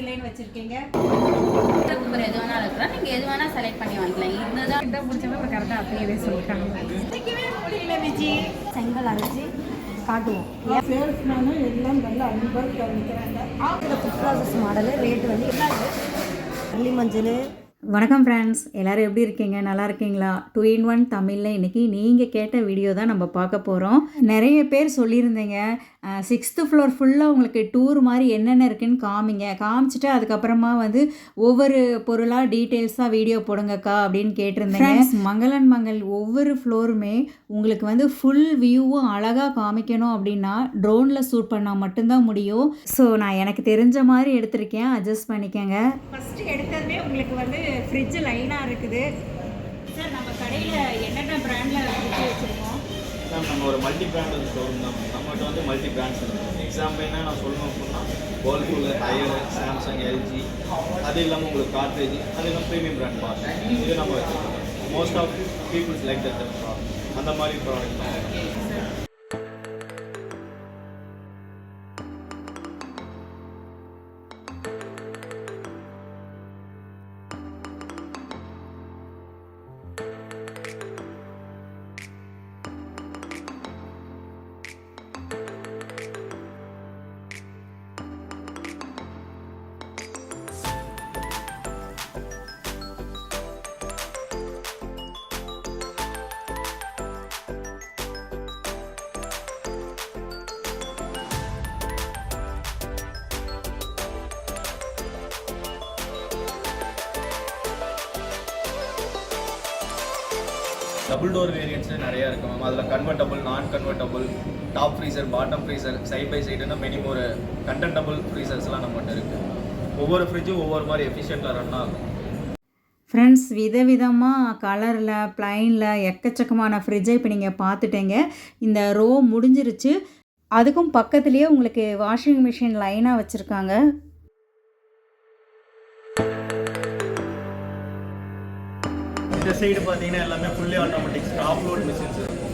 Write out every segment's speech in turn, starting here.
Line வச்சிருக்கீங்க. Cooker எது வேணாலும் இருக்கலாம், நீங்கள் எது வேணால் செலக்ட் பண்ணி வாங்கிக்கலாம். இதுதான் இந்த பிடிச்சவங்க ஒரு கரெக்டாக அப்படியே சொல்லிட்டாங்க. முடியல விஜி. செங்கல் அரைச்சி காட்டுவோம். சேல்ஸ்மேனு எல்லாம் நல்ல அன்பாக கவனிக்கிறாங்க. ஃபுட் ப்ராசஸ் மாடலு ரேட்டு வந்து என்ன அள்ளி மஞ்சள். வணக்கம் ஃப்ரெண்ட்ஸ், எல்லோரும் எப்படி இருக்கீங்க? நல்லா இருக்கீங்களா? 2-in-1 தமிழில் இன்றைக்கி நீங்கள் கேட்ட வீடியோ தான் நம்ம பார்க்க போகிறோம். நிறைய பேர் சொல்லியிருந்தீங்க 6th ஃப்ளோர் ஃபுல்லாக உங்களுக்கு டூர் மாதிரி என்னென்ன இருக்குதுன்னு காமிச்சிட்டு அதுக்கப்புறமா வந்து ஒவ்வொரு பொருளாக டீட்டெயில்ஸாக வீடியோ போடுங்கக்கா அப்படின்னு கேட்டிருந்தேங்க. மங்களன் மங்கள் ஒவ்வொரு ஃப்ளோருமே உங்களுக்கு வந்து ஃபுல் வியூவும் அழகாக காமிக்கணும் அப்படின்னா ட்ரோனில் ஷூட் பண்ணால் மட்டும்தான் முடியும். ஸோ நான் எனக்கு தெரிஞ்ச மாதிரி எடுத்திருக்கேன், அட்ஜஸ்ட் பண்ணிக்கோங்க. ஃபஸ்ட்டு எடுத்ததுமே உங்களுக்கு வந்து ஃப்ரிட்ஜு லைனாக இருக்குது. சார் நம்ம கடையில் என்னென்ன பிராண்டில் ஃப்ரிட்ஜ் வச்சுருக்கோம்? நம்ம ஒரு மல்டி பிராண்ட் ஷோரூம் தான். நம்மகிட்ட வந்து மல்டி பிராண்ட்ஸ் இருக்குது. எக்ஸாம்பிள் என்ன நான் சொல்லணும் அப்படின்னா வேர்ல்பூல், ஹையர், சாம்சங், எல்ஜி, அது இல்லாமல் உங்களுக்கு கார்ட்ரேஜ், அது இல்லாமல் ப்ரீமியம் பிராண்ட் பார்த்து இது நம்ம வச்சுருக்கோம். Most of peoples like that அந்த மாதிரி ப்ராடக்ட் தான். டபுள் டோர் வேரியன்ட்ஸு நிறையா இருக்குது மேம். அதில் கன்வெர்ட்டபுள், நான் convertible, top freezer, bottom freezer, side by சைடுன்னா மெனி ஒரு கண்டென்டபுள் ஃப்ரீசர்ஸ்லாம் நம்மகிட்ட இருக்குது. ஒவ்வொரு ஃப்ரிட்ஜும் ஒவ்வொரு மாதிரி எஃபிஷியண்ட்டாக ரன் ஆகும். ஃப்ரெண்ட்ஸ், விதவிதமாக கலரில், ப்ளைனில் எக்கச்சக்கமான ஃப்ரிட்ஜை இப்போ நீங்கள் பார்த்துட்டீங்க. இந்த ரோ முடிஞ்சிருச்சு. அதுக்கும் பக்கத்துலேயே உங்களுக்கு வாஷிங் மிஷின் லைனாக வச்சுருக்காங்க. இந்த சைடு பார்த்தீங்கன்னா எல்லாமே fully automatic top load machines இருக்கும்.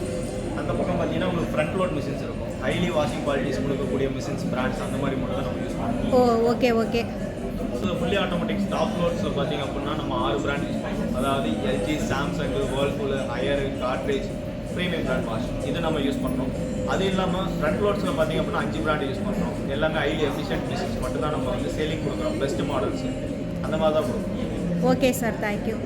அந்த பக்கம் பார்த்தீங்கன்னா உங்களுக்கு ஃப்ரண்ட் லோட் மிஷின்ஸ் இருக்கும். ஹைலி வாஷிங் குவாலிட்டிஸ் கொடுக்கக்கூடிய மிஷின்ஸ் பிராண்ட்ஸ் அந்த மாதிரி மட்டும் தான் நம்ம யூஸ் பண்ணுவோம். Okay okay. So fully automatic top லோட்ஸில் பார்த்தீங்க அப்படின்னா நம்ம 6 பிராண்ட் யூஸ் பண்ணுவோம். அதாவது LG, Samsung, Whirlpool, Haier, Godrej, premium brand wash இது நம்ம யூஸ் பண்ணுறோம். அது இல்லாமல் ஃப்ரண்ட் லோட்ஸில் பார்த்தீங்க அப்படின்னா 5 பிராண்ட் யூஸ் பண்ணுறோம். எல்லாமே ஹைலி எஃபிஷியன்ட் மிஷின்ஸ் மட்டும் தான் நம்ம வந்து சேலிங் கொடுக்குறோம். பெஸ்ட் மாடல்ஸ் அந்த மாதிரி தான் கொடுக்குறோம். Okay sir, thank you.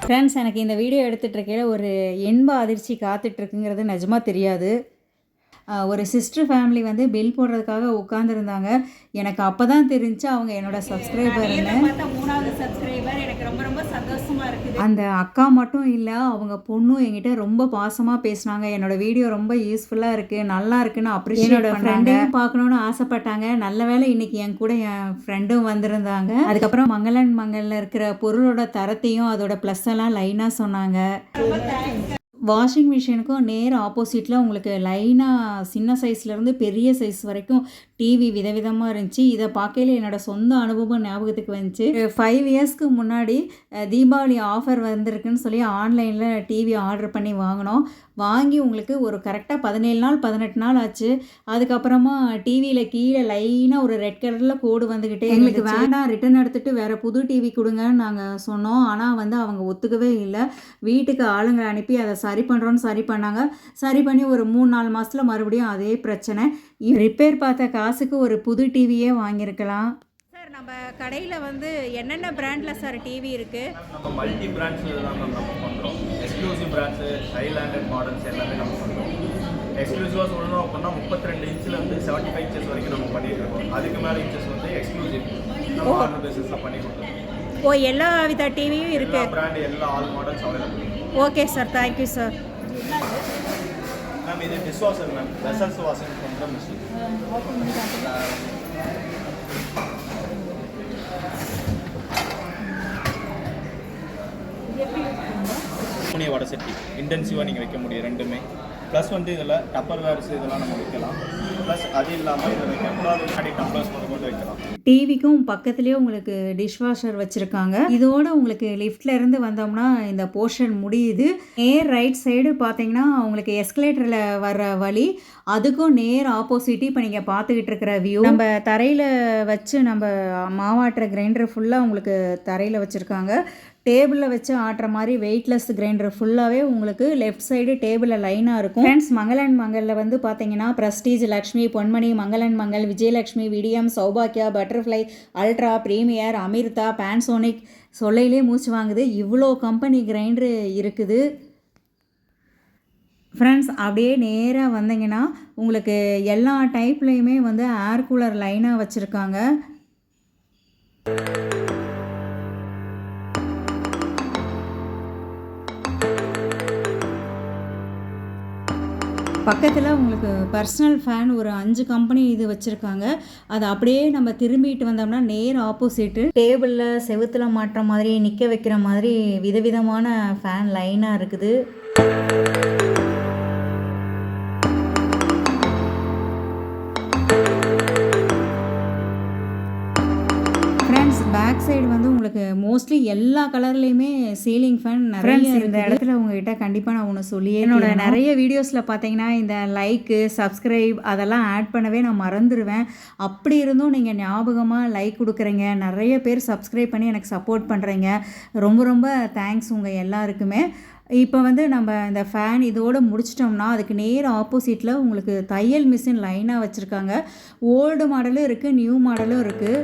ஃப்ரெண்ட்ஸ், எனக்கு இந்த வீடியோ எடுத்துகிட்ருக்கையில் ஒரு இன்ப அதிர்ச்சி காத்துட்ருக்குங்கிறது நிஜமாக தெரியாது. ஒரு சிஸ்டர் ஃபேமிலி வந்து பில் போடுறதுக்காக உட்காந்துருந்தாங்க. எனக்கு அப்போ தான் தெரிஞ்சு அவங்க என்னோட சப்ஸ்கிரைபர்னு. 3வது சப்ஸ்கிரைபர். எனக்கு ரொம்ப ரொம்ப சந்தோஷமாக இருக்குது. அந்த அக்கா மட்டும் இல்லை, அவங்க பொண்ணும் என்கிட்ட ரொம்ப பாசமாக பேசினாங்க. என்னோடய வீடியோ ரொம்ப யூஸ்ஃபுல்லாக இருக்குது, நல்லா இருக்குன்னு அப்ரிஷியேட் ஃப்ரெண்டையும் பார்க்கணுன்னு ஆசைப்பட்டாங்க. நல்ல வேளை இன்றைக்கி என் கூட என் ஃப்ரெண்டும் வந்திருந்தாங்க. அதுக்கப்புறம் மங்களன் மங்களில் இருக்கிற பொருளோட தரத்தையும் அதோட ப்ளஸ் எல்லாம் லைனாக சொன்னாங்க. வாஷிங் மிஷினுக்கும் நேர் ஆப்போசிட்டில் உங்களுக்கு லைனாக சின்ன சைஸ்லேருந்து பெரிய சைஸ் வரைக்கும் டிவி விதவிதமாக இருந்துச்சு. இதை பார்க்கையில் என்னோடய சொந்த அனுபவம் ஞாபகத்துக்கு வந்துச்சு. 5 இயர்ஸ்க்கு முன்னாடி தீபாவளி ஆஃபர் வந்திருக்குன்னு சொல்லி ஆன்லைனில் டிவி ஆர்டர் பண்ணி வாங்கி உங்களுக்கு ஒரு கரெக்டாக 17 நாள் 18 நாள் ஆச்சு. அதுக்கப்புறமா டிவியில் கீழே லைனாக ஒரு ரெட் கலரில் கோடு வந்துக்கிட்டே எங்களுக்கு வேண்டாம், ரிட்டன் எடுத்துகிட்டு வேறு புது டிவி கொடுங்கன்னு நாங்கள் சொன்னோம். ஆனால் வந்து அவங்க ஒத்துக்கவே இல்லை. வீட்டுக்கு ஆளுங்களை அனுப்பி அதை சரி பண்ணாங்க. சரி பண்ணி ஒரு 3-4 மாதத்தில் மறுபடியும் அதே பிரச்சனை. ரிப்பேர் பார்த்த காசுக்கு ஒரு புது டிவியே வாங்கியிருக்கலாம். சார், நம்ம கடையில் வந்து என்னென்ன பிராண்டில் சார் டிவி இருக்குது? நம்ம மல்டி பிராண்ட்ஸ் தான் நம்ம பண்ணுறோம். எக்ஸ்க்ளூசிவ் பிராண்ட்ஸு, ஹைலாண்டட் மாடல்ஸ் எல்லாமே நம்ம பண்ணுறோம். எக்ஸ்க்ளூசிவாக சொல்லணும் அப்படின்னா 32 இன்ச்சிலேருந்து 75 இன்ச்சஸ் வரைக்கும் நம்ம பண்ணிகிட்டு இருக்கோம். அதுக்கு மேலே இன்ச்சஸ் வந்து எக்ஸ்க்ளூசிவ் நம்ம ஆர்டர் பேசிஸில் பண்ணி கொடுத்துருக்கோம். எல்லா வித டிவியும் இருக்குது. பிராண்டு எல்லா all models available. Okay sir, thank you sir. Ma'am இது dish washer ma'am, vessels washing பண்ணுற மிஷின். பூனே வடை சட்டி இன்டென்சிவாக நீங்கள் வைக்க முடியும் ரெண்டுமே. ப்ளஸ் வந்து இதில் டப்பர் வேர்ஸ் இதெல்லாம் நம்ம வைக்கலாம். ப்ளஸ் அது இல்லாமல் இதில் வைக்கக்கூடாது டம்ளர்ஸ் கொண்டு வைக்கலாம். டிவிக்கும் பக்கத்துலேயே உங்களுக்கு டிஷ்வாஷர் வச்சுருக்காங்க. இதோட உங்களுக்கு லிஃப்ட்ல இருந்து வந்தோம்னா இந்த போர்ஷன் முடியுது. நேர் ரைட் சைடு பார்த்தீங்கன்னா உங்களுக்கு எஸ்கலேட்டரில் வர்ற வழி, அதுக்கும் நேர் ஆப்போசிட் இப்போ நீங்கள் பார்த்துக்கிட்டு இருக்கிற வியூ. நம்ம தரையில் வச்சு நம்ம மாவாட்டுற கிரைண்டர் ஃபுல்லாக உங்களுக்கு தரையில் வச்சுருக்காங்க. டேபிளில் வச்சு ஆட்டுற மாதிரி வெயிட்லெஸ் கிரைண்டர் ஃபுல்லாகவே உங்களுக்கு லெஃப்ட் சைடு டேபிளில் லைனாக இருக்கும். ஃப்ரெண்ட்ஸ், மங்களன் மங்களில் வந்து பார்த்தீங்கன்னா ப்ரெஸ்டீஜ், லக்ஷ்மி, பொன்மணி, மங்களன் மங்கள், விஜயலக்ஷ்மி, விடியம், சௌபாக்கியா, பட்டர்ஃப்ளை, அல்ட்ரா, ப்ரீமியர், அமிர்தா, பேன்சோனிக், சொல்லையிலே மூச்சு வாங்குது. இவ்வளோ கம்பெனி கிரைண்டரு இருக்குது. ஃப்ரெண்ட்ஸ், அப்படியே நேராக வந்தீங்கன்னா உங்களுக்கு எல்லா டைப்லேயுமே வந்து ஏர் கூலர் லைனாக வச்சுருக்காங்க. பக்கத்தில் உங்களுக்கு பர்சனல் ஃபேன் ஒரு 5 கம்பெனி இது வச்சுருக்காங்க. அது அப்படியே நம்ம திரும்பிட்டு வந்தோம்னா நேர் ஆப்போசிட்டு டேபிளில் செவுத்தில் மாட்டுற மாதிரி நிற்க வைக்கிற மாதிரி விதவிதமான ஃபேன் லைனாக இருக்குது. பேக் சைடு வந்து உங்களுக்கு மோஸ்ட்லி எல்லா கலர்லேயுமே சீலிங் ஃபேன் நிறைய. இந்த இடத்துல உங்ககிட்ட கண்டிப்பாக நான் ஒன்று சொல்லியே, என்னோட நிறைய வீடியோஸில் பார்த்தீங்கன்னா இந்த லைக்கு, சப்ஸ்கிரைப் அதெல்லாம் ஆட் பண்ணவே நான் மறந்துடுவேன். அப்படி இருந்தும் நீங்கள் ஞாபகமாக லைக் கொடுக்குறீங்க, நிறைய பேர் சப்ஸ்கிரைப் பண்ணி எனக்கு சப்போர்ட் பண்ணுறீங்க. ரொம்ப ரொம்ப தேங்க்ஸ் உங்கள் எல்லாருக்குமே. இப்போ வந்து நம்ம இந்த ஃபேன் இதோடு முடிச்சிட்டோம்னா அதுக்கு நேர் ஆப்போசிட்டில் உங்களுக்கு தையல் மிஷின் லைனாக வச்சுருக்காங்க. ஓல்டு மாடலும் இருக்குது, நியூ மாடலும் இருக்குது.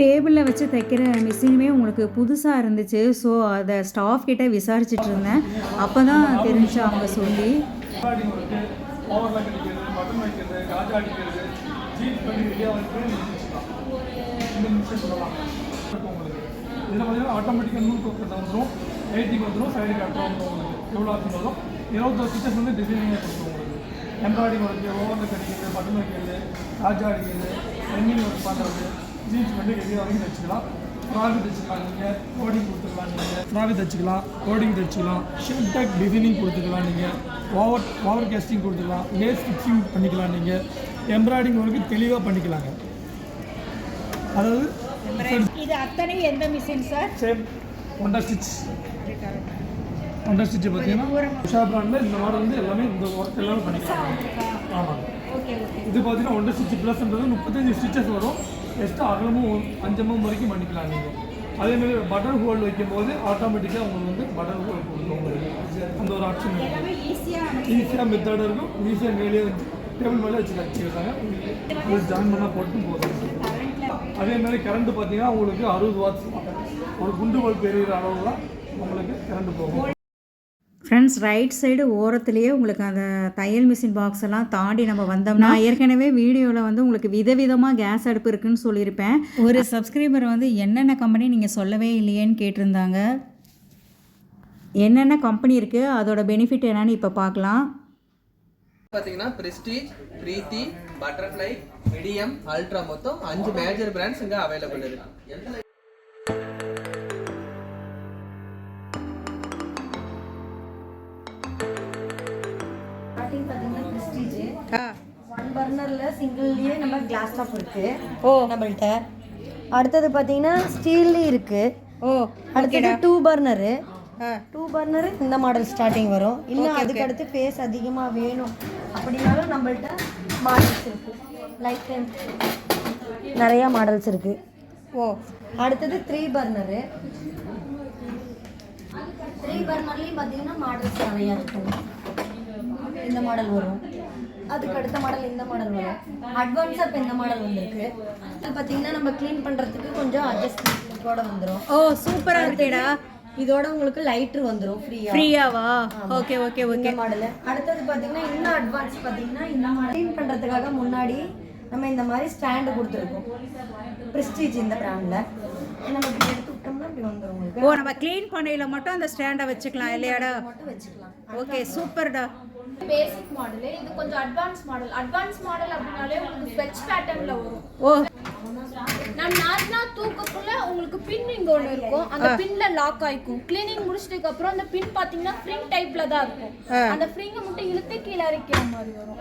டேபிளில் வச்சு தைக்கிற மிஷினுமே உங்களுக்கு புதுசாக இருந்துச்சு. ஸோ அதை ஸ்டாஃப் கிட்டே விசாரிச்சுட்டு இருந்தேன். அப்போ தான் தெரிஞ்சு அவங்க சொல்லி. இதில் பார்த்தீங்கன்னா ஆட்டோமேட்டிக்காக நூல் கோக்கத்தை வந்துடும், லைட்டிங் வந்துடும், சைடு கட்டுற வந்துடும். உங்களுக்கு எவ்வளோ ஆச்சுன்னு வரும். 21 ஸ்டிச்சஸ் வந்து டிசைனிங்காக கொடுத்துரும். உங்களுக்கு எம்ப்ராய்டிங் ஒர்க்கு, ஓவரில் கட்டிக்கிறது, பட்டன் வைக்கிறது, ராஜா அடிக்கிறது, ரன்னிங் ஒர்க் பண்ணுறது, ஜீன்ஸ் வந்து எவ்வளோ வரைக்கும் தைச்சிக்கலாம். ஃப்ராகு தைச்சிக்கலாம், நீங்கள் கோடிங் கொடுத்துக்கலாம், நீங்கள் ஃப்ராகு தைச்சிக்கலாம், கோடிங் தைச்சிக்கலாம், ஷிப் டேக் டிசைனிங் கொடுத்துக்கலாம், நீங்கள் ஓவர் கேஸ்டிங் கொடுத்துக்கலாம், லேஸ் ஸ்டிச்சிங் பண்ணிக்கலாம், நீங்கள் எம்ப்ராய்டிங் ஒர்க்கு தெளிவாக பண்ணிக்கலாங்க. அதாவது இது அத்தனை எந்த machine sir? Same wonder stitch. Wonder stitch பார்த்தீங்கன்னா உஷா பிராண்டில் இந்த மாடல் வந்து எல்லாமே இந்த ஒர்க் எல்லாமே பண்ணிக்கலாம். ஆமாங்க. இது பார்த்தீங்கன்னா ஒண்டர் ஸ்டிச் ப்ளஸ்ன்றது 35 ஸ்டிச்சஸ் வரும். எக்ஸ்ட்ரா அகலமும் 5 mm வரைக்கும் பண்ணிக்கலாம் நீங்கள். அதேமாதிரி பட்டன் ஹோல்டு வைக்கும்போது ஆட்டோமேட்டிக்காக உங்களுக்கு வந்து பட்டன் ஹோல்டு கொடுக்கும். உங்களுக்கு அந்த ஒரு ஆப்ஷன் இருக்குது. ஈஸியாக மெத்தட் இருக்கும். ஈஸியாக மேலே வச்சு டேபிள் மேலே வச்சுருக்காங்க. ஜாயின் பண்ணால் போட்டு போதும். அதே மாதிரி கரண்ட் பார்த்தீங்கன்னா உங்களுக்கு 60 வாட்ஸ் ஒரு குண்டு பல்ப் எரியிற அளவு தான் உங்களுக்கு கரண்ட் போகும். ஃப்ரெண்ட்ஸ், ரைட் சைடு ஓரத்துலேயே உங்களுக்கு அந்த தையல் மிஷின் பாக்ஸ் எல்லாம் தாண்டி நம்ம வந்தோம்னா, ஏற்கனவே வீடியோவில் வந்து உங்களுக்கு விதவிதமாக கேஸ் அடுப்பு இருக்குதுன்னு சொல்லியிருப்பேன். ஒரு சப்ஸ்கிரைபர் வந்து என்னென்ன கம்பெனி நீங்கள் சொல்லவே இல்லையேன்னு கேட்டிருந்தாங்க. என்னென்ன கம்பெனி இருக்குது, அதோட பெனிஃபிட் என்னன்னு இப்போ பார்க்கலாம். பார்த்தீங்கன்னா ப்ரெஸ்டீஜ், பிரீத்தி, பட்டர்ஃப்ளை, மீடியம், அல்ட்ரா மொத்தம் 5 மேஜர் பிராண்ட்ஸ் இங்கே அவைலபிள் இருக்கு. ஒன் பர்னரில் சிங்கிள்லேயே நம்ம கிளாஸ் டாப் இருக்குது. நம்மள்கிட்ட அடுத்தது பார்த்தீங்கன்னா ஸ்டீல்லையும் இருக்குது. அடுத்தது 2 பர்னரு. 2 பர்னரு இந்த மாடல் ஸ்டார்டிங் வரும். இன்னும் அதுக்கு அடுத்து ஃபேஸ் அதிகமாக வேணும் அப்படின்னாலும் நம்மள்கிட்ட மாடல்ஸ் இருக்குது. லைக் நிறையா மாடல்ஸ் இருக்குது. அடுத்தது 3 பர்னரு. 3 பர்னர்லேயும் பார்த்தீங்கன்னா மாடல்ஸ் நிறையா இருக்கும். இந்த மாடல் வரும், அதுக்கு அடுத்த மாடல் இந்த மாடல் வரும். அட்வான்ஸாக இப்போ இந்த மாடல் வந்திருக்கு. அது பார்த்தீங்கன்னா நம்ம க்ளீன் பண்ணுறதுக்கு கொஞ்சம் அட்ஜஸ்ட்மெண்ட்டோட வந்துடும். சூப்பராக இருக்குடா. இதோட உங்களுக்கு லைட்ரு வந்துடும் ஃப்ரீயாவா? Okay model. அடுத்தது பார்த்தீங்கன்னா இன்னும் அட்வான்ஸ் பார்த்தீங்கன்னா இந்த மாடல் க்ளீன் பண்ணுறதுக்காக முன்னாடி நம்ம இந்த மாதிரி ஸ்டாண்டு கொடுத்துருக்கோம். ப்ரெஸ்டீஜ் இந்த பிராண்டில் நம்ம இப்படி எடுத்து விட்டோம்னா இப்படி வந்துடும் உங்களுக்கு. ஓ, நம்ம க்ளீன் பண்ணையில் மட்டும் அந்த ஸ்டாண்டை வச்சுக்கலாம் இல்லையாடா? மட்டும் வச்சுக்கலாம். ஓகே, சூப்பர்டா. பேசிக் மாடல், இது கொஞ்சம் அட்வான்ஸ் மாடல். அட்வான்ஸ் மாடல் அப்படினாலே உங்களுக்கு ஸ்வெட்ச் பேட்டர்ன்ல வரும். ஓ, நான் நார்மலா தூக்கக்குள்ள உங்களுக்கு பின் இங்க ஒன்று இருக்கும், அந்த பின்ல லாக் ஆயிக்கும். கிளீனிங் முடிச்சதுக்கு அப்புறம் அந்த பின் பாத்தீங்கன்னா ஃப்ரிங் டைப்ல தான் இருக்கும். அந்த ஃப்ரிங்கை மட்டும் இழுத்து கீழே இறக்கிற மாதிரி வரும்.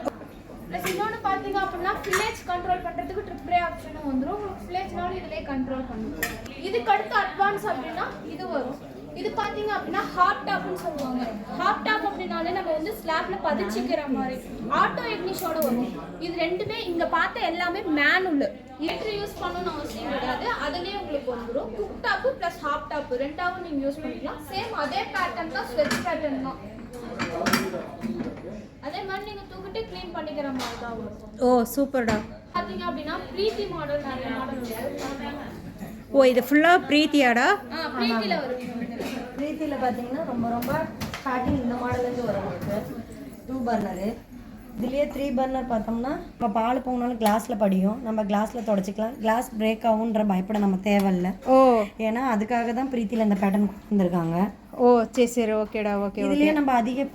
ப்ளஸ் இன்னொன்று பார்த்தீங்க அப்படின்னா ஃபில்லேஜ் கண்ட்ரோல் பண்ணுறதுக்கு ட்ரிப்ரே ஆப்ஷனும் வந்துடும். உங்களுக்கு ஃபில்லேஜ்னாலும் இதிலே கண்ட்ரோல் பண்ணுவோம். இதுக்கு அடுத்து அட்வான்ஸ் அப்படின்னா இது வரும். இது பார்த்தீங்க அப்படின்னா ஹாட் டாப்னு சொல்லுவாங்க. ஹாட் டாப் அப்படின்னாலே நம்ம வந்து ஸ்லாப்ல பதிச்சுக்கிற மாதிரி ஆட்டோ எக்னிஷோட வரும். இது ரெண்டுமே இங்கே பார்த்த எல்லாமே மேனுவல். இதுக்கு யூஸ் பண்ணணும்னு அவசியம் கிடையாது. அதுலேயே உங்களுக்கு வந்துடும். Cook top plus hot top ரெண்டாவும் நீங்கள் யூஸ் பண்ணிக்கலாம். சேம் அதே பேட்டர்ன் தான், ஸ்வெட்ச் பேட்டர்ன் தான். அதே மாதிரி நீங்க தூக்கிட்டு க்ளீன் பண்ணிக்கிற மாதிரி தான் வரும். ஓ, சூப்பர்டா. பாத்தீங்க அப்படின்னா பிரீத்தி மாடல் நிறைய மாடல் இருக்கு. ஓ, இது ஃபுல்லாக பிரீத்தியாடா? பிரீத்தில வரும். பிரீத்தியில் பார்த்தீங்கன்னா ரொம்ப ஸ்டார்டிங் இந்த மாடலேருந்து வரும் உங்களுக்கு. 2 பர்னரு. இதுலேயே 3 பர்னர் பார்த்தோம்னா நம்ம பால் போனாலும் கிளாஸில் படியும், நம்ம கிளாஸில் தொடச்சிக்கலாம். கிளாஸ் பிரேக் ஆகுன்ற பயப்பட நம்ம தேவையில்லை. ஓ, ஏன்னா அதுக்காக தான் பிரீத்தியில் இந்த பேட்டர்ன் கொண்டு வந்திருக்காங்க. ஓ, சரி சரி, ஓகேடா. ஓகே, இதுலேயே நம்ம அதிக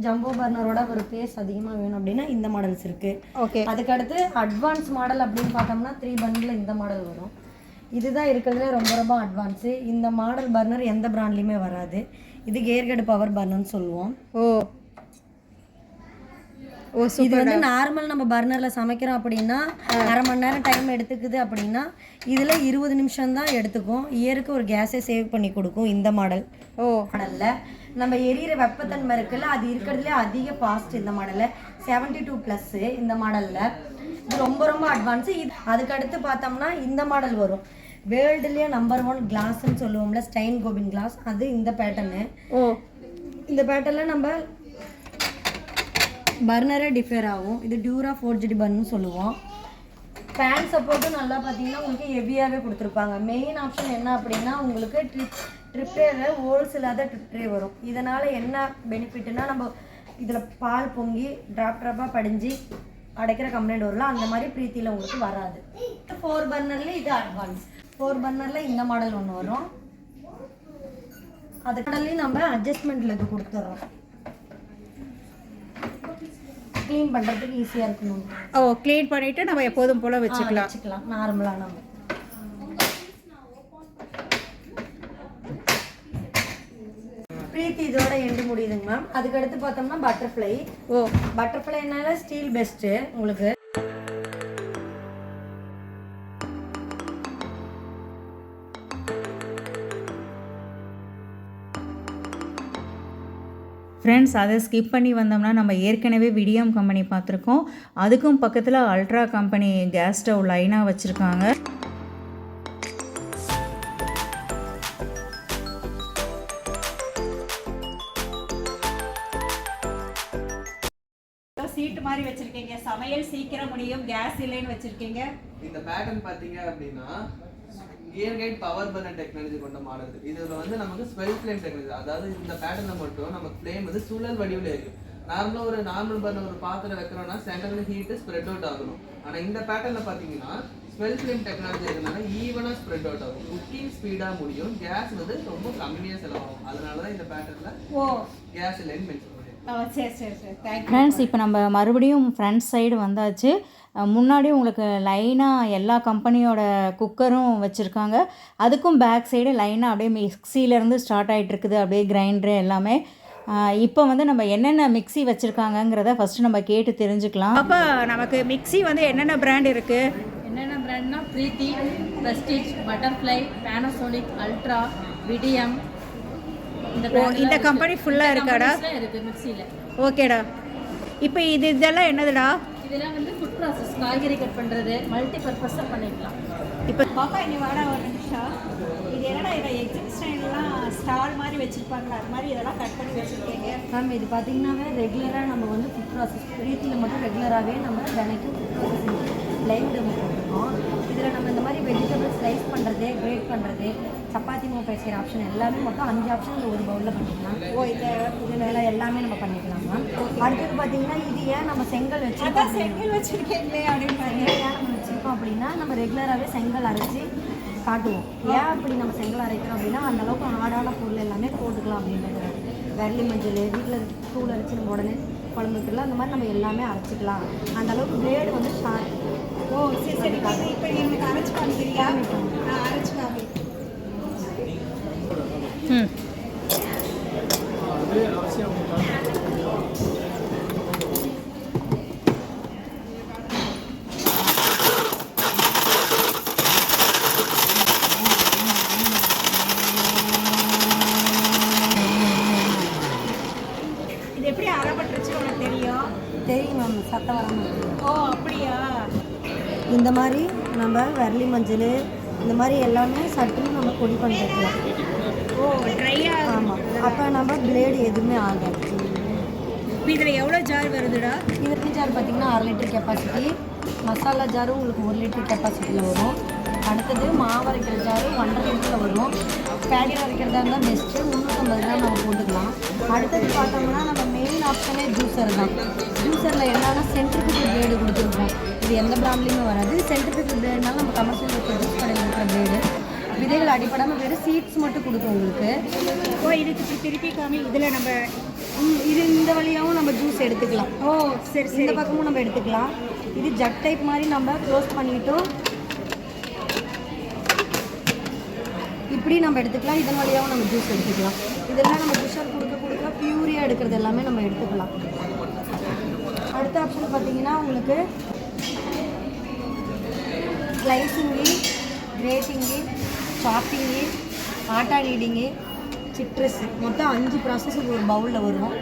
ஜம்போ பர்னரோட ஒரு பேஸ் அதிகமாக வேணும் அப்படின்னா இந்த மாடல்ஸ் இருக்குது. ஓகே. அதுக்கடுத்து அட்வான்ஸ் மாடல் அப்படின்னு பார்த்தோம்னா 3 பர்னரில் இந்த மாடல் வரும். இதுதான் இருக்கிறதுலே ரொம்ப அட்வான்ஸு. இந்த மாடல் பர்னர் எந்த பிராண்ட்லேயுமே வராது. இது கேர்கட் பவர் பர்னர்னு சொல்லுவோம். ஓ ஓ, இது வந்து நார்மல் நம்ம பர்னரில் சமைக்கிறோம் அப்படின்னா அரை மணி நேரம் டைம் எடுத்துக்குது அப்படின்னா இதில் 20 நிமிஷம் தான் எடுத்துக்கும். இயருக்கு ஒரு கேஸை சேவ் பண்ணி கொடுக்கும் இந்த மாடல். ஓ, மாடலில் நம்ம எரியிற வெப்பத்தன்மை இருக்குல்ல, அது இருக்கிறதுலே அதிக ஃபாஸ்ட் இந்த மாடலில். 72+ இந்த மாடலில். இது ரொம்ப அட்வான்ஸு. இது அதுக்கடுத்து பார்த்தோம்னா இந்த மாடல் வரும். வேர்ல்டுலேயே நம்பர் 1 கிளாஸ்ன்னு சொல்லுவோம்ல, ஸ்டைன் கோபின் கிளாஸ், அது இந்த பேட்டர்னு. ஓ, இந்த பேட்டர்னில் நம்ம பர்னரே டிஃபர் ஆகும். இது டியூரா ஃபோர்ஜ்டு பர்னு சொல்லுவோம். ஃபேன் சப்போர்ட்டும் நல்லா பார்த்தீங்கன்னா உங்களுக்கு ஹெவியாகவே கொடுத்துருப்பாங்க. மெயின் ஆப்ஷன் என்ன அப்படின்னா உங்களுக்கு ட்ரிப்ரேல ஹோல்ஸ் இல்லாத ட்ரிப்ரே வரும். இதனால் என்ன பெனிஃபிட்னா நம்ம இதில் பால் பொங்கி ட்ராப்பாக படிஞ்சு அடைக்கிற கம்ப்ளைண்ட் வரலாம். அந்த மாதிரி பிரீத்தியில் உங்களுக்கு வராது. 4 பர்னரில் இது அட்வான்ஸ். 4 பர்னரில் இந்த மாடல் ஒன்று வரும். அது மாடல்லையும் நம்ம அட்ஜஸ்ட்மெண்ட்டில் இது கொடுத்துட்றோம். க்ளீன் பண்ணுறதுக்கு ஈஸியாக இருக்கணும். ஓ, க்ளீன் பண்ணிவிட்டு நம்ம எப்போதும் போல் வச்சுக்கலாம் நார்மலாக. நம்ம பிரீத்தி இதோட எண்டு முடியுதுங்க மேம். அதுக்கடுத்து பார்த்தோம்னா பட்டர்ஃப்ளை. ஓ, பட்டர்ஃப்ளைனால ஸ்டீல் பெஸ்ட்டு உங்களுக்கு. ஃப்ரெண்ட்ஸ், அதை ஸ்கிப் பண்ணி வந்தோம்னா நம்ம ஏற்கனவே விடியம் கம்பெனி பார்த்துருக்கோம். அதுக்கும் பக்கத்தில் அல்ட்ரா கம்பெனி கேஸ் ஸ்டவ் லைனாக வச்சுருக்காங்க. சீட்டு மாதிரி வச்சிருக்கீங்க. சமையல் சீக்கிரம் முடியும், கேஸ் இல்லைன்னு வச்சிருக்கீங்க. இந்த பேட்டர்ன் பார்த்தீங்க அப்படின்னா gear guide power burner technology கொண்ட மாடல். இதுல வந்து நமக்கு ஸ்வெல் ஃப்ளேம் டெக்னாலஜி, அதாவது இந்த பேட்டர்ல மட்டும் நமக்கு ஃப்ளேம் வந்து சுழல் வடிவில் இருக்கும். நார்மலாக ஒரு நார்மல் பர்னர் ஒரு பாத்திரம் வைக்கிறோம்னா சென்டர்ல ஹீட் ஸ்ப்ரெட் அவுட் ஆகணும். ஆனால் இந்த பேட்டர்ல பார்த்தீங்கன்னா ஸ்வெல் ஃப்ளேம் டெக்னாலஜி இருக்கிறதுனால ஈவனாக ஸ்ப்ரெட் அவுட் ஆகும். குக்கிங் ஸ்பீடாக முடியும், கேஸ் வந்து ரொம்ப கம்மியாக செலவாகும். அதனால தான் இந்த பேட்டர்ல கேஸ் இல்லைன்னு மென்ஷன் பண்ணியிருக்கோம். சரி சரி சரி, தேங்க்யூ. ஃப்ரெண்ட்ஸ், இப்போ நம்ம மறுபடியும் ஃப்ரண்ட் சைடு வந்தாச்சு. முன்னாடி உங்களுக்கு லைனாக எல்லா கம்பெனியோட குக்கரும் வச்சுருக்காங்க. அதுக்கும் பேக் சைடு லைனாக அப்படியே மிக்சியிலேருந்து ஸ்டார்ட் ஆகிட்டுருக்குது, அப்படியே கிரைண்டரு எல்லாமே. இப்போ வந்து நம்ம என்னென்ன மிக்ஸி வச்சுருக்காங்கங்கிறத ஃபஸ்ட்டு நம்ம கேட்டு தெரிஞ்சுக்கலாம். அப்போ நமக்கு மிக்ஸி வந்து என்னென்ன பிராண்ட் இருக்குது? என்னென்ன பிராண்ட்னா பிரீத்தி, prestige, butterfly, Panasonic, ultra, Vidiem. இந்த கம்பெனி ஃபுல்லாக இருக்காடா? இருக்குது மிக்ஸியில். ஓகேடா. இப்போ இதெல்லாம் என்னதுடா? இதெல்லாம் வந்து ஃபுட் ப்ராசஸ், காய்கறி கட் பண்ணுறது, மல்டி பர்பஸாக பண்ணிக்கலாம். இப்போ பாப்பா இங்கே வாடா ஒரு நிமிஷம். இது என்னடா இதை எக்ஸிபிஷன்லாம் ஸ்டால் மாதிரி வச்சுருப்பாங்களா அது மாதிரி இதெல்லாம் கட் பண்ணி வச்சுருக்கீங்க. மேம் இது பார்த்தீங்கன்னாவே ரெகுலராக நம்ம வந்து ஃபுட் ப்ராசஸ் பிரீத்தில் மட்டும் ரெகுலராகவே நம்ம தினைக்கும் ஃபுட் ப்ராசஸிங் லைவ் டெமோ போட்டிருக்கோம். இதில் நம்ம இந்த மாதிரி வெஜிடபிள் ஸ்லைஸ் பண்ணுறது, கிரேட் பண்ணுறது, சப்பாத்தி மாவு பேசுகிற ஆப்ஷன் எல்லாமே மொத்தம் 5 ஆப்ஷன் ஒரு பவுலில் பண்ணிக்கலாம். இதில் எல்லாமே நம்ம பண்ணிக்கலாம் மேம். அடுத்தது பார்த்தீங்கன்னா இது ஏன் நம்ம செங்கல் வச்சுருக்கோம் செங்கல் வச்சுருக்கீங்களே அப்படின்னு ஏன் நம்ம வச்சுருக்கோம் அப்படின்னா நம்ம ரெகுலராகவே செங்கல் அரைச்சி காட்டுவோம். ஏன் அப்படி நம்ம செங்கல் அரைக்கிறோம் அப்படின்னா அந்தளவுக்கு ஹார்டான பொருள் எல்லாமே போட்டுக்கலாம் அப்படின்றது. வெள்ளி மஞ்சள் வீட்டில் தூள் அரைச்சி நம்ம உடனே குழம்புக்குலாம் அந்த மாதிரி நம்ம எல்லாமே அரைச்சிக்கலாம். அந்தளவுக்கு பிளேடு வந்து ஷார்ப். ஓ சரி சரி. இப்போ எனக்கு அரைச்சி காமிக்கிறியா? அரைச்சி காமி. இது எப்படி அரைப்பட்டுருச்சு உனக்கு தெரியும்? தெரியும் மேம், சத்தம் வராமல். ஓ அப்படியா? இந்த மாதிரி நம்ம வெள்ளி மஞ்சள் இந்த மாதிரி எல்லாமே சட்டுன்னு நம்ம பொடி பண்ணிக்கலாம். ஓ ட்ரையாக. ஆமாம், அப்போ நம்ம பிளேடு எதுவுமே ஆகாது. இப்போ இதில் எவ்வளோ ஜார் வருதுடா? இந்த ஜார் பார்த்திங்கன்னா 1/2 லிட்டர் கெப்பாசிட்டி. மசாலா ஜாரும் உங்களுக்கு 1 லிட்டர் கெப்பாசிட்டியில் வரும். அடுத்தது மாவு அரைக்கிற ஜாரு 1.5 லிட்டரில் வரும். பேக்கெட் அரைக்கிறதா இருந்தால் பெஸ்ட்டு 350 கிராம் நம்ம போட்டுக்கலாம். அடுத்தது பார்த்தோம்னா நம்ம மெயின் ஆப்ஷனே ஜூஸர் தான். ஜூஸரில் என்னன்னா சென்ட்ரிஃபியூகல் பிளேடு கொடுத்துருக்கோம். இது எந்த பிராண்ட்லேயுமே வராது. சென்ட்ரிஃபியூகல் பிளேடுனால நம்ம கமர்ஷியல் இருக்கிற ஜூஸ் கடையில் இருக்கிற பிளேடு. விதைகள் அடிப்படாமல் வெறும் சீட்ஸ் மட்டும் கொடுக்கும் உங்களுக்கு. ஓ இதுக்கு திருப்பி காமி. இதில் நம்ம இது இந்த வழியாகவும் நம்ம ஜூஸ் எடுத்துக்கலாம். ஓ சரி இந்த பக்கமும் நம்ம எடுத்துக்கலாம். இது ஜக் டைப் மாதிரி நம்ம க்ளோஸ் பண்ணிட்டோம், இப்படி நம்ம எடுத்துக்கலாம். இதன் வழியாகவும் நம்ம ஜூஸ் எடுத்துக்கலாம். இதெல்லாம் நம்ம ப்ரெஷர் கொடுக்க பியூரியாக எடுக்கிறது எல்லாமே நம்ம எடுத்துக்கலாம். அடுத்த ஆப்ஷன் பார்த்தீங்கன்னா உங்களுக்கு ஸ்லைசிங்கு, கிரேட்டிங்கு, சாப்பிங்கு, ஆட்டா நீடிங்கு, சிட்ரஸ், மொத்தம் 5 ப்ராசஸ் ஒரு பவுலில் வரும்.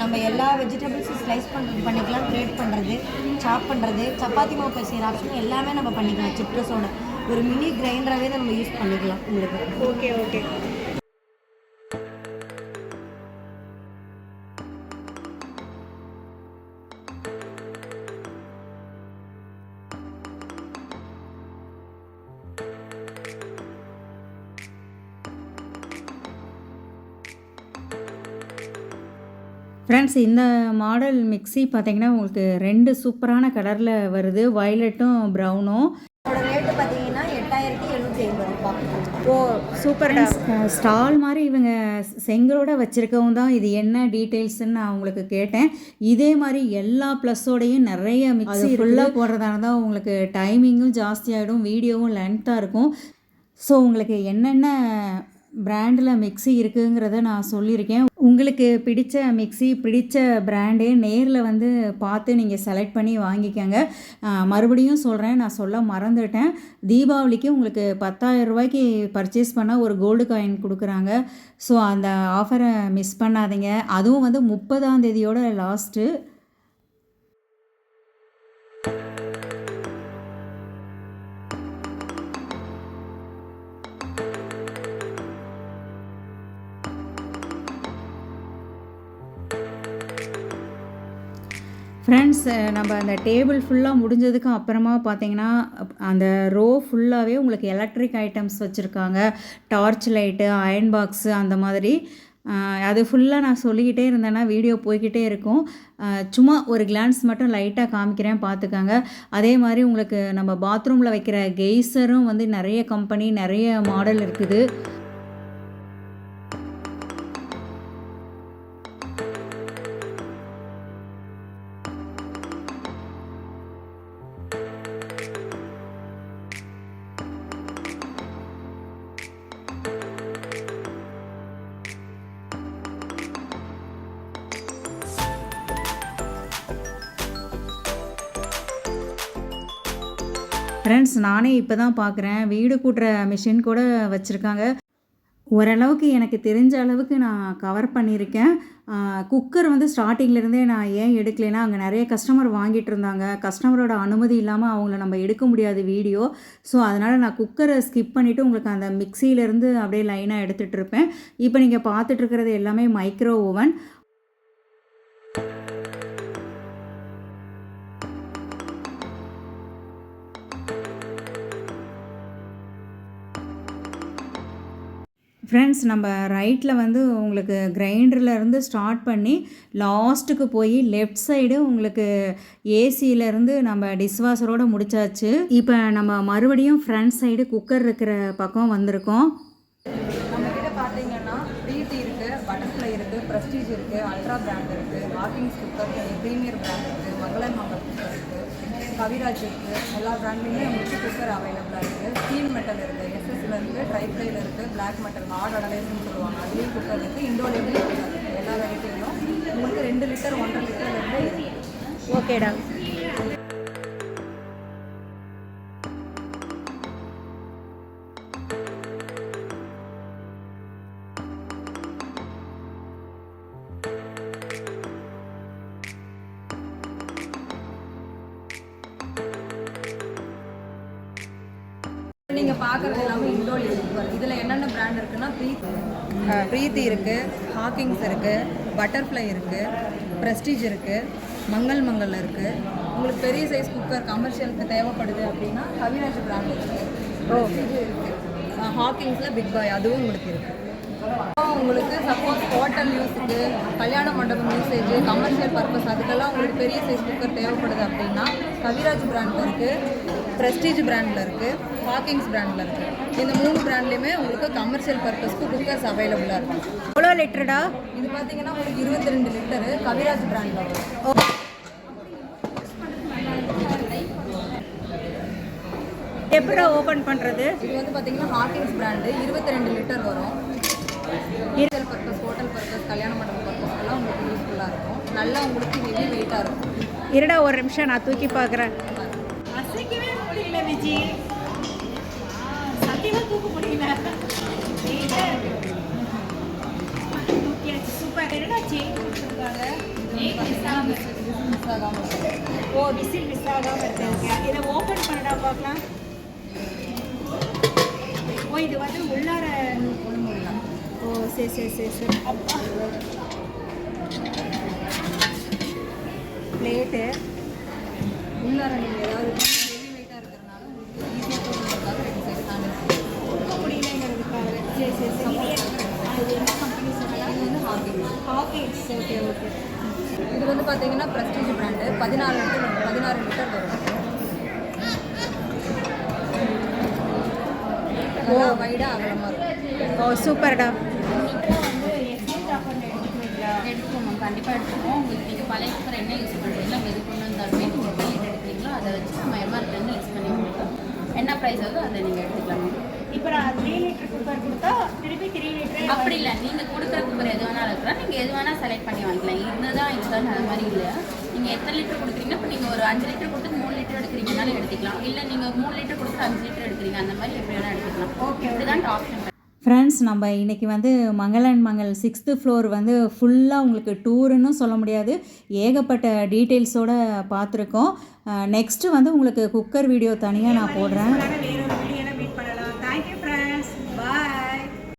நம்ம எல்லா வெஜிடபிள்ஸும் ஸ்லைஸ் பண்ணிக்கலாம், கிரேட் பண்ணுறது, சாப் பண்ணுறது, சப்பாத்தி மாவு பேசுகிற ஆப்ஷன் எல்லாமே நம்ம பண்ணிக்கலாம். சிட்ரஸோட ஒரு மினி கிரைண்டராகவே நம்ம யூஸ் பண்ணிக்கலாம் உங்களுக்கு. Okay okay. ஃப்ரெண்ட்ஸ், இந்த மாடல் மிக்ஸி பார்த்தீங்கன்னா உங்களுக்கு 2 சூப்பரான கலரில் வருது, வயலட்டும் ப்ரௌனும். இதோட ரேட்டு பார்த்தீங்கன்னா 8750 ரூபாய். ஓ சூப்பர். ஸ்டால் மாதிரி இவங்க செங்கலோட வச்சுருக்கவும் தான் இது என்ன டீட்டெயில்ஸ்ன்னு நான் உங்களுக்கு கேட்டேன். இதே மாதிரி எல்லா ப்ளஸ்ஸோடையும் நிறைய மிக்ஸி ஃபுல்லாக போடுறதால தான் உங்களுக்கு டைமிங்கும் ஜாஸ்தியாகிடும், வீடியோவும் லென்த்தாக இருக்கும். ஸோ உங்களுக்கு என்னென்ன பிராண்டில் மிக்ஸி இருக்குங்கிறத நான் சொல்லியிருக்கேன். உங்களுக்கு பிடிச்ச மிக்ஸி, பிடிச்ச பிராண்டே நேரில் வந்து பார்த்து நீங்கள் செலக்ட் பண்ணி வாங்கிக்கோங்க. மறுபடியும் சொல்கிறேன், நான் சொல்ல மறந்துட்டேன், தீபாவளிக்கு உங்களுக்கு 10,000 ரூபாய்க்கு பர்ச்சேஸ் பண்ணால் ஒரு கோல்டு காயின் கொடுக்குறாங்க. ஸோ அந்த ஆஃபரை மிஸ் பண்ணாதீங்க. அதுவும் வந்து 30ஆம் தேதியோட லாஸ்ட்டு. ஃப்ரெண்ட்ஸ், நம்ம அந்த டேபிள் ஃபுல்லாக முடிஞ்சதுக்கு அப்புறமா பார்த்தீங்கன்னா அந்த ரோ ஃபுல்லாகவே உங்களுக்கு எலக்ட்ரிக் ஐட்டம்ஸ் வச்சுருக்காங்க. டார்ச் லைட்டு, அயன் பாக்ஸு, அந்த மாதிரி. அது ஃபுல்லாக நான் சொல்லிக்கிட்டே இருந்தேன்னா வீடியோ போய்கிட்டே இருக்கும். சும்மா ஒரு கிளான்ஸ் மட்டும் லைட்டாக காமிக்கிறேன், பார்த்துக்கோங்க. அதே மாதிரி உங்களுக்கு நம்ம பாத்ரூமில் வைக்கிற கெய்சரும் வந்து நிறைய கம்பெனி, நிறைய மாடல் இருக்குது. ஃப்ரெண்ட்ஸ், நானே இப்போ தான் பார்க்குறேன், வீடு கூட்டுற மிஷின் கூட வச்சுருக்காங்க. ஓரளவுக்கு எனக்கு தெரிஞ்ச அளவுக்கு நான் கவர் பண்ணியிருக்கேன். குக்கர் வந்து ஸ்டார்டிங்லேருந்தே நான் ஏன் எடுக்கலைன்னா அங்கே நிறைய கஸ்டமர் வாங்கிட்டு இருந்தாங்க. கஸ்டமரோட அனுமதி இல்லாமல் அவங்கள நம்ம எடுக்க முடியாது வீடியோ. ஸோ அதனால் நான் குக்கரை ஸ்கிப் பண்ணிவிட்டு உங்களுக்கு அந்த மிக்சியிலேருந்து அப்படியே லைனாக எடுத்துகிட்டு இருப்பேன். இப்போ நீங்கள் பார்த்துட்ருக்கிறது எல்லாமே மைக்ரோ ஓவன். ஃப்ரெண்ட்ஸ், நம்ம ரைட்டில் வந்து உங்களுக்கு கிரைண்டர்லேருந்து ஸ்டார்ட் பண்ணி லாஸ்ட்டுக்கு போய் லெஃப்ட் சைடு உங்களுக்கு ஏசியிலேருந்து நம்ம டிஷ்வாஷரோடு முடிச்சாச்சு. இப்போ நம்ம மறுபடியும் ஃப்ரண்ட் சைடு குக்கர் இருக்கிற பக்கம் வந்திருக்கோம். நம்மக்கிட்ட பார்த்தீங்கன்னா ப்ரீத்தி இருக்குது, பட்டர்ஃப்ளை இருக்குது, ப்ரெஸ்டீஜ் இருக்குது, அல்ட்ரா பிராண்ட் இருக்குது, ஹாக்கிங்ஸ் குக்கர், ப்ரீமியர் பிராண்ட் இருக்குது, மங்களன் மங்கள் குக்கர் இருக்குது, கவிராஜ் இருக்குது. எல்லா பிராண்ட்லேயுமே உங்களுக்கு குக்கர் அவைலபிளாக இருக்குது. ஸ்டீல் மெட்டல் இருக்குது, எஸ்எஸ்ல இருக்குது, ட்ரைப்ளைல இருக்குது, பிளாக் மெட்டல் ஹார்ட் அனலைஸ்ன்னு சொல்லுவாங்க, அதுலேயும் குக்கர் இருக்குது. இண்டோலேயும் குக்கர் இருக்குது. எல்லா வெரைட்டிலும் உங்களுக்கு 2 லிட்டர் 1.5 லிட்டர்லேருந்து இருக்குது. ஓகேடா. நீங்கள் பார்க்குறது எல்லாமே இண்டோலியோ குக்கர். இதில் என்னென்ன பிராண்ட் இருக்குன்னா ப்ரீத்தி இருக்குது, ஹாக்கிங்ஸ் இருக்குது, பட்டர்ஃப்ளை இருக்குது, ப்ரெஸ்டீஜ் இருக்குது, மங்கள் இருக்குது. உங்களுக்கு பெரிய சைஸ் குக்கர் கமர்ஷியலுக்கு தேவைப்படுது அப்படின்னா கவிராஜ் பிராண்ட் இருக்குது. ப்ரெஸ்டீஜ் இருக்குது, ஹாக்கிங்ஸில் பிக் பாய் அதுவும் உங்களுக்கு இருக்குது. உங்களுக்கு சப்போஸ் ஹோட்டல் யூஸுக்கு, கல்யாண மண்டபம் யூசேஜ், கமர்ஷியல் பர்பஸ் அதுக்கெல்லாம் உங்களுக்கு பெரிய சைஸ் குக்கர் தேவைப்படுது அப்படின்னா கவிராஜ் பிராண்டில் இருக்குது, ப்ரெஸ்டீஜ் பிராண்டில் இருக்குது, ஹாக்கிங்ஸ் பிராண்டில் இருக்குது. இந்த 3 பிராண்ட்லேயுமே உங்களுக்கு கமர்ஷியல் பர்பஸ்க்கு குக்கர்ஸ் அவைலபிளாக இருக்கும். எவ்வளோ லிட்டருடா? இது பார்த்தீங்கன்னா உங்களுக்கு 22 லிட்டரு கவிராஜ் பிராண்டில் வரும். எப்படி ஓப்பன் பண்ணுறது? இது வந்து பார்த்தீங்கன்னா ஹாக்கிங்ஸ் பிராண்டு 22 லிட்டர் வரும். ஹோட்டல் பர்பஸ், கல்யாண மண்டபம் பர்பஸ் எல்லாம் உங்களுக்கு யூஸ்ஃபுல்லாக இருக்கும். நல்லா உங்களுக்கு ஹெவி வெயிட்டாக இருக்கும். இருடா ஒரு நிமிஷம் நான் தூக்கி பார்க்குறேன். அசைக்கவே முடியல விஜி, சத்தியமாக தூக்க முடியல. தூக்கியாச்சு. சூப்பர். என்னடா செயின் கொடுத்துருக்காங்க. ஓ, விசில் மிஸ் ஆகாமல் இருக்கு. இதை ஓப்பன் பண்ணடா பார்க்கலாம். ஓ, இது வந்து உள்ளார. ஓ, சரி. அப்பா, பிளேட்டு உள்ளார நீங்கள் ஏதாவது ஹெவி வெயிட்டாக இருக்கிறதுனால உங்களுக்கு ஈஸியாக போடுறதுக்காக 2 சைடு ஹேண்டில் தூக்க முடியலங்கிறதுக்காக. சரி. இது என்ன கம்பெனி சொல்லலாம்? இது வந்து ஹாக்கிங்ஸ். ஓகே. இது வந்து பார்த்தீங்கன்னா ப்ரெஸ்டீஜ் பிராண்டு 16 லிட்டர் வரும். நல்லா வைடாக அகலமாக இருக்கும். ஓ, சூப்பர்டா. எடுத்துக்கோங்க, கண்டிப்பாக எடுத்துக்கோம். உங்களுக்கு நீங்கள் பழைய குக்கர் என்ன யூஸ் பண்ணுறீங்களோ எது கொண்டு வந்தாலுமே நீங்கள் வெளியிட்டு எடுக்கிறீங்களோ அதை வச்சு நம்ம எம்ஆர்பிலேருந்து யூஸ் பண்ணி கொடுப்போம். என்ன ப்ரைஸ் ஆகுதோ அதை நீங்கள் எடுத்துக்கலாம். இப்போ நான் 3 லிட்டர் குக்கர் கொடுத்தா திருப்பி 3 லிட்டர் அப்படி இல்லை, நீங்கள் கொடுக்குற குக்கர் எது வேணாலும் இருக்கலாம். நீங்கள் எது வேணால் செலக்ட் பண்ணி வாங்கிக்கலாம். இதுதான் அது மாதிரி இல்லை. நீங்கள் எத்தனை லிட்டர் கொடுக்குறீங்கன்னா இப்போ நீங்கள் ஒரு 5 லிட்டர் கொடுத்து 3 லிட்டர் எடுக்கிறீங்கனாலும் எடுத்துக்கலாம். இல்லை நீங்கள் 3 லிட்டர் கொடுத்து 5 லிட்டர் எடுக்கிறீங்க, அந்த மாதிரி எப்படி வேணால் எடுத்துக்கலாம். ஓகே, இப்படிதான் ஆப்ஷன். ஃப்ரெண்ட்ஸ், நம்ம இன்றைக்கி வந்து மங்களன் மங்கள் 6th ஃப்ளோர் வந்து ஃபுல்லாக உங்களுக்கு டூருன்னு சொல்ல முடியாது, ஏகப்பட்ட டீட்டெயில்ஸோடு பார்த்துருக்கோம். நெக்ஸ்ட்டு வந்து உங்களுக்கு குக்கர் வீடியோ தனியாக நான் போடுறேன்.